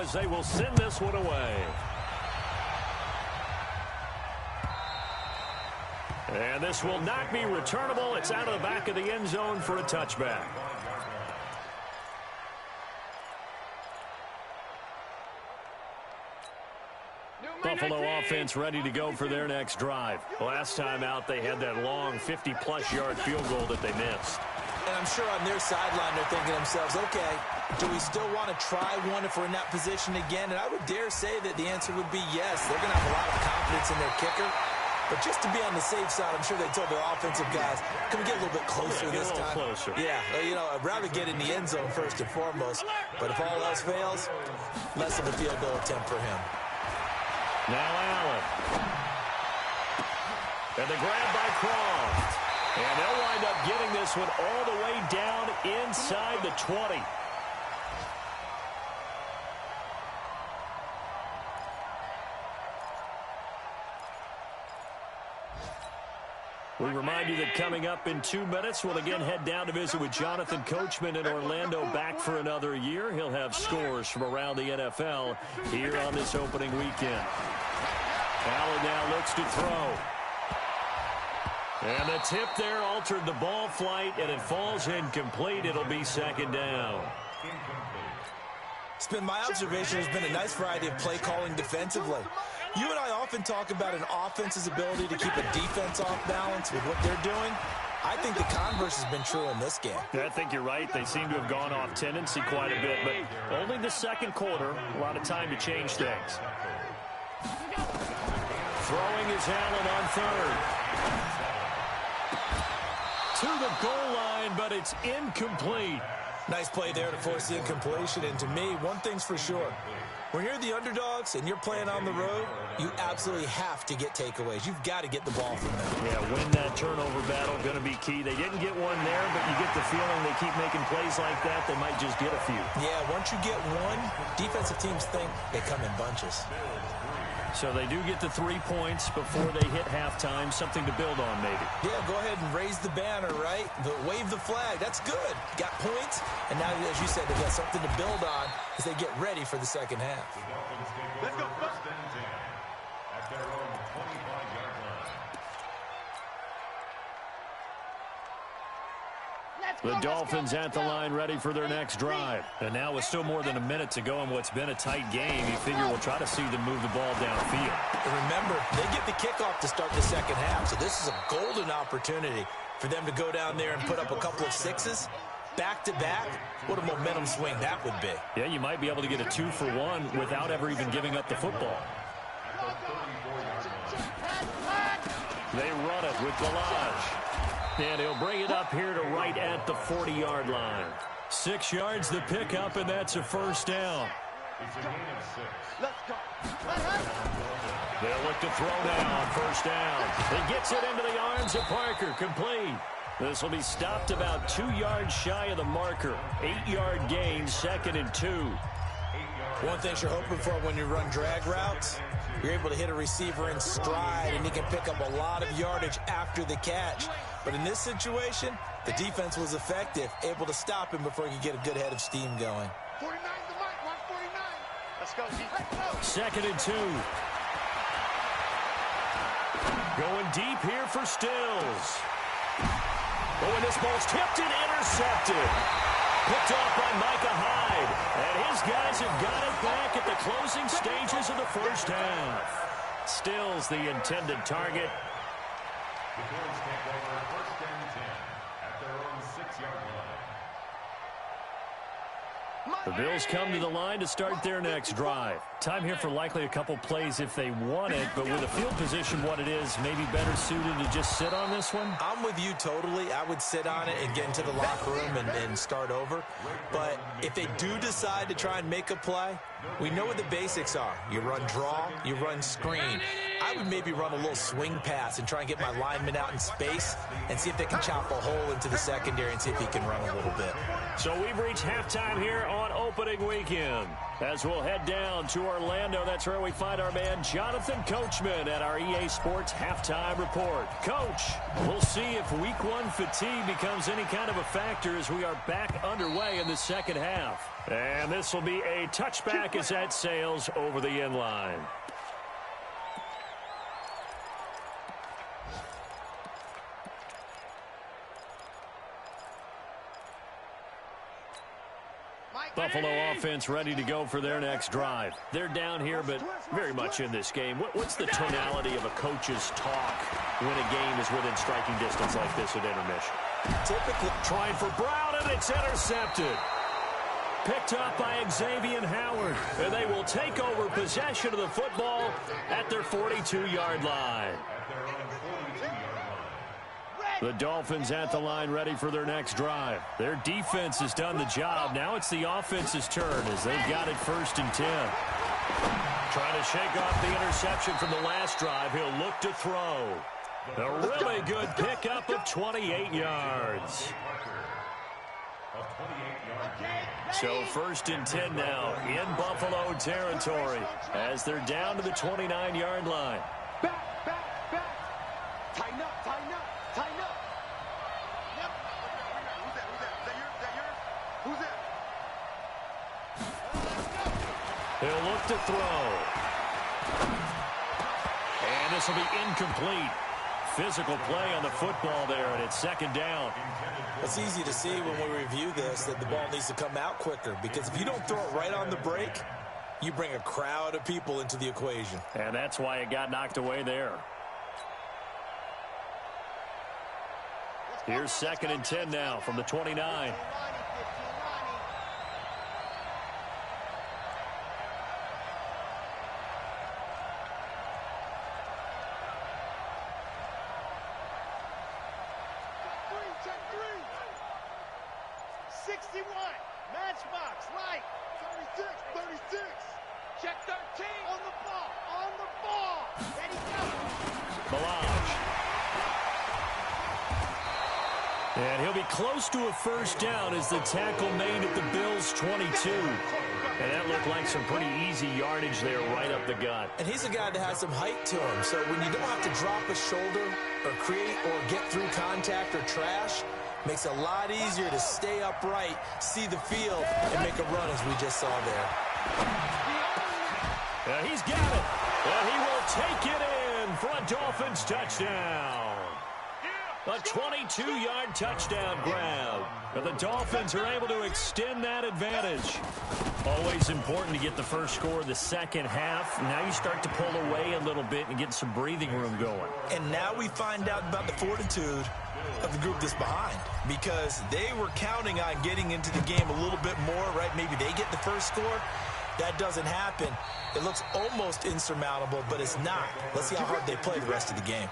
as they will send this one away. And this will not be returnable. It's out of the back of the end zone for a touchback. Buffalo offense ready to go for their next drive. Last time out, they had that long 50-plus yard field goal that they missed. And I'm sure on their sideline they're thinking to themselves, okay, do we still want to try one if we're in that position again? And I would dare say that the answer would be yes. They're going to have a lot of confidence in their kicker. But just to be on the safe side, I'm sure they told their offensive guys, can we get a little bit closer this time? Closer. Yeah, you know, I'd rather get in the end zone first and foremost. But if all else fails, less of a field goal attempt for him. Now Allen. And the grab by Croft. And they'll wind up getting this one all the way down inside the 20. We remind you that coming up in 2 minutes, we'll again head down to visit with Jonathan Coachman in Orlando, back for another year. He'll have scores from around the NFL here on this opening weekend. Allen now looks to throw. And the tip there altered the ball flight, and it falls incomplete. It'll be second down. It's been my observation. There's been a nice variety of play calling defensively. You and I often talk about an offense's ability to keep a defense off balance with what they're doing. I think the converse has been true in this game. I think you're right. They seem to have gone off tendency quite a bit, but only the second quarter. A lot of time to change things. Throwing is Allen on third. To the goal line, but it's incomplete. Nice play there to force the incompletion. And to me, one thing's for sure. When you're the underdogs and you're playing on the road, you absolutely have to get takeaways. You've got to get the ball from them. Yeah, win that turnover battle, going to be key. They didn't get one there, but you get the feeling they keep making plays like that, they might just get a few. Yeah, once you get one, defensive teams think they come in bunches. So they do get the 3 points before they hit halftime. Something to build on, maybe. Yeah, go ahead and raise the banner, right? Wave the flag. That's good. Got points, and now, as you said, they've got something to build on as they get ready for the second half. Let's go first and 10 at their own 25-yard line. The Dolphins at the line ready for their next drive. And now with still more than a minute to go in what's been a tight game, you figure we'll try to see them move the ball downfield. And remember, they get the kickoff to start the second half, so this is a golden opportunity for them to go down there and put up a couple of sixes. Back-to-back, what a momentum swing that would be. Yeah, you might be able to get a 2-for-1 without ever even giving up the football. They run it with Balaj. And he'll bring it up here to right at the 40-yard line. 6 yards the pickup, and that's a first down. It's a gain of 6. Let's go. They'll look to throw now on first down. He gets it into the arms of Parker, complete. This will be stopped about 2 yards shy of the marker. 8-yard gain, 2nd and 2. One thing you're hoping for when you run drag routes, you're able to hit a receiver in stride, and he can pick up a lot of yardage after the catch. But in this situation, the defense was effective, able to stop him before he could get a good head of steam going. 49 the mic, 149. Let's go, G. 2nd and 2. Going deep here for Stills. Oh, and this ball's tipped and intercepted. Picked off by Micah Hyde. And his guys have got it back at the closing stages of the first half. Stills the intended target. The Bills take over first and 10 at their own 6-yard line. The Bills come to the line to start their next drive. Time here for likely a couple plays if they want it, but with the field position what it is, maybe better suited to just sit on this one? I'm with you totally. I would sit on it and get into the locker room and start over. But if they do decide to try and make a play, we know what the basics are. You run draw, you run screen. I would maybe run a little swing pass and try and get my lineman out in space and see if they can chop a hole into the secondary and see if he can run a little bit. So we've reached halftime here on opening weekend. As we'll head down to Orlando, that's where we find our man Jonathan Coachman at our EA Sports Halftime Report. Coach, we'll see if Week 1 fatigue becomes any kind of a factor as we are back underway in the second half. And this will be a touchback as that sails over the end line. Buffalo offense ready to go for their next drive. They're down here, but very much in this game. What's the tonality of a coach's talk when a game is within striking distance like this at intermission? Typically trying for Brown, and it's intercepted. Picked up by Xavier Howard, and they will take over possession of the football at their 42-yard line. The Dolphins at the line ready for their next drive. Their defense has done the job. Now it's the offense's turn as they've got it 1st and 10. Trying to shake off the interception from the last drive. He'll look to throw. A really good pickup of 28 yards. So 1st and 10 now in Buffalo territory as they're down to the 29-yard line. Back. Tighten up. Yep. Who's that? He'll look to throw. And this will be incomplete. Physical play on the football there, and it's 2nd down. It's easy to see when we review this that the ball needs to come out quicker, because if you don't throw it right on the break, you bring a crowd of people into the equation. And that's why it got knocked away there. Here's 2nd and 10 now from the 29. Check 3. 61. Matchbox. Right. 36. Check 13. On the ball. And he goes. Balaj. And he'll be close to a 1st down as the tackle made at the Bills' 22. And that looked like some pretty easy yardage there right up the gut. And he's a guy that has some height to him, so when you don't have to drop a shoulder or create or get through contact or trash, makes it a lot easier to stay upright, see the field, and make a run as we just saw there. He's got it. And he will take it in for a Dolphins touchdown. A 22-yard touchdown grab. But the Dolphins are able to extend that advantage. Always important to get the first score of the second half. Now you start to pull away a little bit and get some breathing room going. And now we find out about the fortitude of the group that's behind, because they were counting on getting into the game a little bit more, right? Maybe they get the first score. That doesn't happen. It looks almost insurmountable, but it's not. Let's see how hard they play the rest of the game.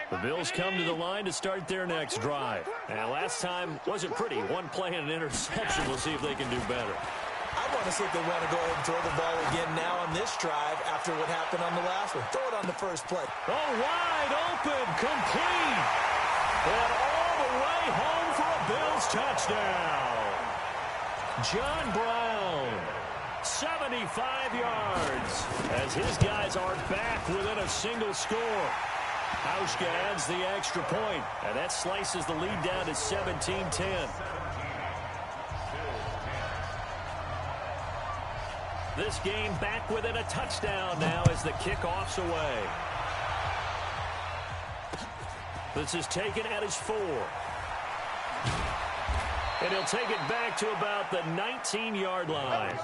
The Bills come to the line to start their next drive. And last time wasn't pretty. One play and an interception. We'll see if they can do better. I want to see if they want to go ahead and throw the ball again now on this drive after what happened on the last one. Throw it on the first play. Oh, wide open, complete. And all the way home for a Bills touchdown. John Brown, 75 yards, as his guys are back within a single score. Hauschka adds the extra point, and that slices the lead down to 17-10. This game back within a touchdown now as the kickoff's away. This is taken at his 4. And he'll take it back to about the 19-yard line.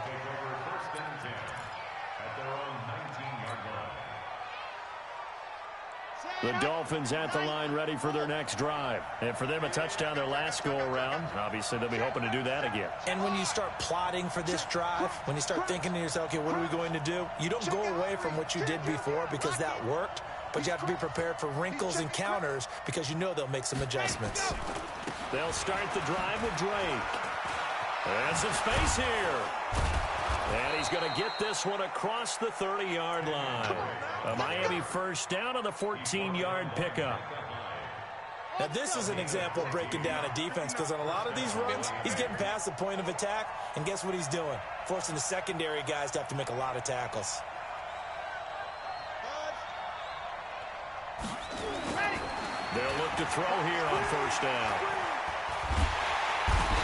The Dolphins at the line ready for their next drive. And for them, a touchdown their last go-around. Obviously, they'll be hoping to do that again. And when you start plotting for this drive, when you start thinking to yourself, okay, what are we going to do? You don't go away from what you did before because that worked, but you have to be prepared for wrinkles and counters because you know they'll make some adjustments. They'll start the drive with Drake. And some space here. And he's going to get this one across the 30-yard line. A Miami first down on the 14-yard pickup. Now, this is an example of breaking down a defense because on a lot of these runs, he's getting past the point of attack, and guess what he's doing? Forcing the secondary guys to have to make a lot of tackles. They'll look to throw here on first down.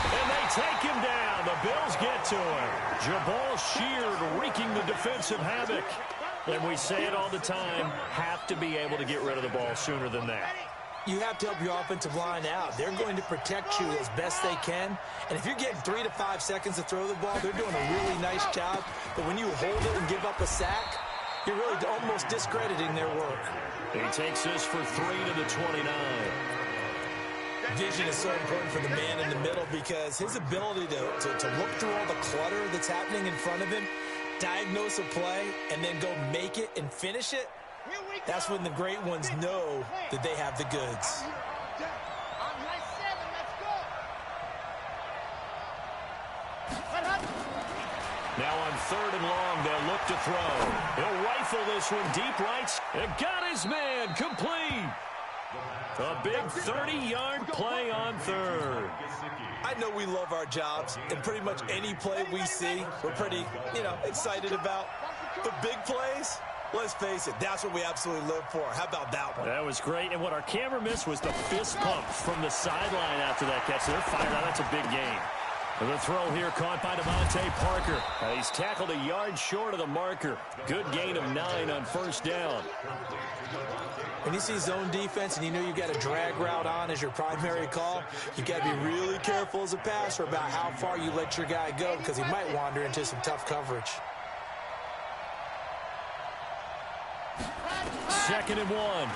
And they take him down. The Bills get to him. Jabal Sheard wreaking the defensive havoc. And we say it all the time, have to be able to get rid of the ball sooner than that. You have to help your offensive line out. They're going to protect you as best they can. And if you're getting 3 to 5 seconds to throw the ball, they're doing a really nice job. But when you hold it and give up a sack, you're really almost discrediting their work. He takes this for 3 to the 29. Vision is so important for the man in the middle because his ability to look through all the clutter that's happening in front of him, diagnose a play, and then go make it and finish it, that's when the great ones know that they have the goods. Now on 3rd and long, they'll look to throw. He'll rifle this one deep right. And got his man complete. A big 30-yard play on 3rd. I know we love our jobs, and pretty much any play we see, we're pretty, excited about. The big plays, let's face it, that's what we absolutely live for. How about that one? That was great, and what our camera missed was the fist pump from the sideline after that catch. So they're fired out. That's a big game. The throw here caught by Devontae Parker. He's tackled a yard short of the marker. Good gain of 9 on first down. When you see zone defense and you know you got a drag route on as your primary call, you got to be really careful as a passer about how far you let your guy go because he might wander into some tough coverage. 2nd and 1.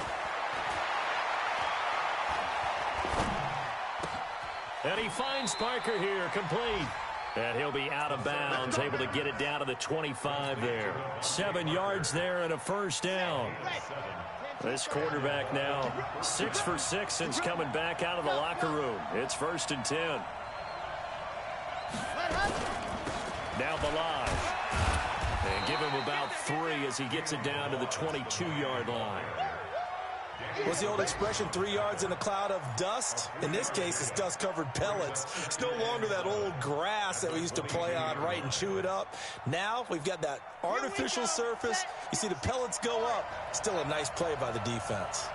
And he finds Parker here, complete. And he'll be out of bounds, able to get it down to the 25 there. 7 yards there and a first down. This quarterback now 6 for 6 since coming back out of the locker room. It's 1st and 10. Now Balaj. And give him about 3 as he gets it down to the 22-yard line. What's the old expression, 3 yards in a cloud of dust? In this case, it's dust-covered pellets. It's no longer that old grass that we used to play on, right, and chew it up. Now we've got that artificial surface. You see the pellets go up. Still a nice play by the defense.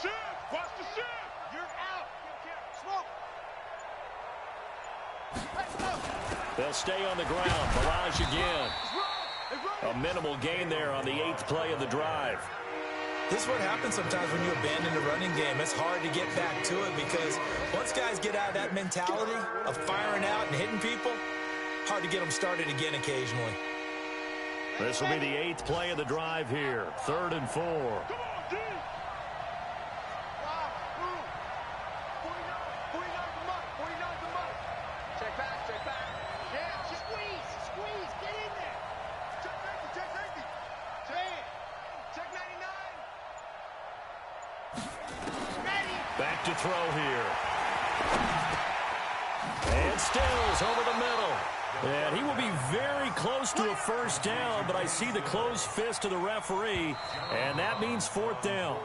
Shift! Watch the shift! You're out! Smoke! They'll stay on the ground. Balaj again. A minimal gain there on the 8th play of the drive. This is what happens sometimes when you abandon the running game. It's hard to get back to it because once guys get out of that mentality of firing out and hitting people, hard to get them started again occasionally. This will be the 8th play of the drive here. 3rd and 4. Come on, D! 49's the mark. Check back, check back. Yeah, squeeze, get in there. Check safety. Check 99. Ready. Back to throw here. And Stills over the middle. And he will be very close to a first down, but I see the closed fist of the referee, and that means 4th down.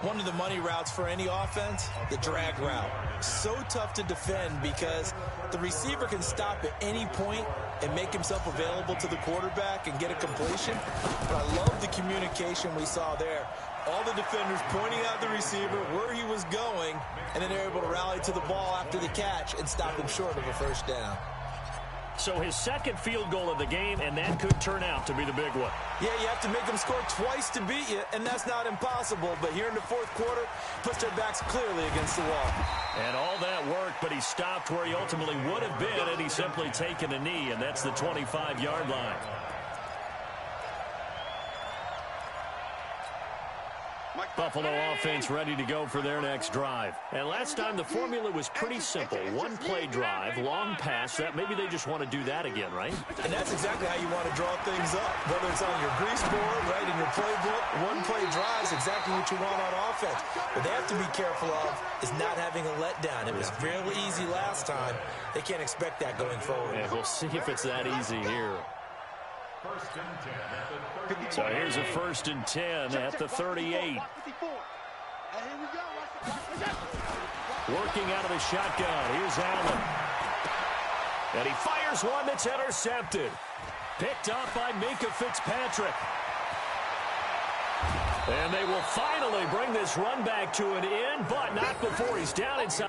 One of the money routes for any offense, the drag route. So tough to defend because the receiver can stop at any point and make himself available to the quarterback and get a completion. But I love the communication we saw there. All the defenders pointing out the receiver, where he was going, and then they're able to rally to the ball after the catch and stop him short of a first down. So his 2nd field goal of the game, and that could turn out to be the big one. Yeah, you have to make them score twice to beat you, and that's not impossible. But here in the 4th quarter, puts their backs clearly against the wall. And all that work, but he stopped where he ultimately would have been, and he's simply taken a knee, and that's the 25-yard line. Buffalo offense ready to go for their next drive. And last time the formula was pretty simple. One-play drive, long pass. That maybe they just want to do that again, right? And that's exactly how you want to draw things up. Whether it's on your grease board, right, in your playbook, one-play drive is exactly what you want on offense. What they have to be careful of is not having a letdown. It was real easy last time. They can't expect that going forward. And we'll see if it's that easy here. First and 10 at the 38. So here's a 1st and 10 at the 38. Working out of the shotgun. Here's Allen. And he fires one that's intercepted. Picked up by Minkah Fitzpatrick. And they will finally bring this run back to an end, but not before he's down inside.